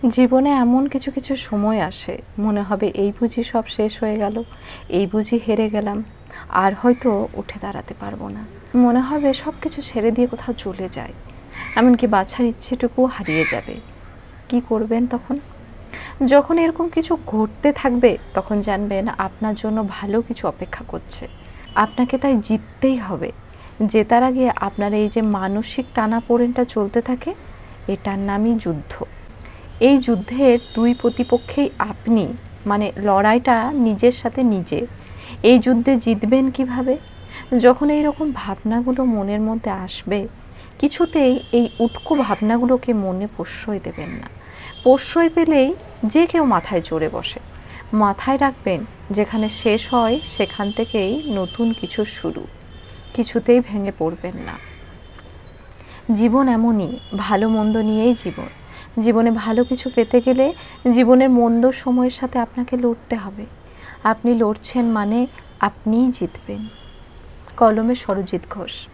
জীবনে এমন কিছু কিছু সময় আসে মনে হবে এই বুঝি সব শেষ হয়ে গেল, এই বুঝি হেরে গেলাম, আর হয়তো উঠে দাঁড়াতে পারবো না। মনে হবে সব কিছু ছেড়ে দিয়ে কোথাও চলে যায়, এমনকি বাঁচার ইচ্ছেটুকুও হারিয়ে যাবে। কি করবেন তখন? যখন এরকম কিছু ঘটতে থাকবে তখন জানবেন আপনার জন্য ভালো কিছু অপেক্ষা করছে। আপনাকে তাই জিততেই হবে। জেতার আগে আপনার এই যে মানসিক টানাপোড়েনটা চলতে থাকে, এটার নামই যুদ্ধ। এই যুদ্ধের দুই প্রতিপক্ষেই আপনি, মানে লড়াইটা নিজের সাথে নিজে। এই যুদ্ধে জিতবেন কিভাবে? যখন এই রকম ভাবনাগুলো মনের মধ্যে আসবে, কিছুতেই এই উটকো ভাবনাগুলোকে মনে প্রশ্রয় দেবেন না। প্রশ্রয় পেলেই যে কেউ মাথায় চড়ে বসে। মাথায় রাখবেন, যেখানে শেষ হয় সেখান থেকেই নতুন কিছু শুরু। কিছুতেই ভেঙে পড়বেন না। জীবন এমনই, ভালো মন্দ নিয়েই জীবন। জীবনে ভালো কিছু পেতে গেলে জীবনের মন্দ সময়ের সাথে আপনাকে লড়তে হবে। আপনি লড়ছেন মানে আপনিই জিতবেন। কলমে সরজিৎ ঘোষ।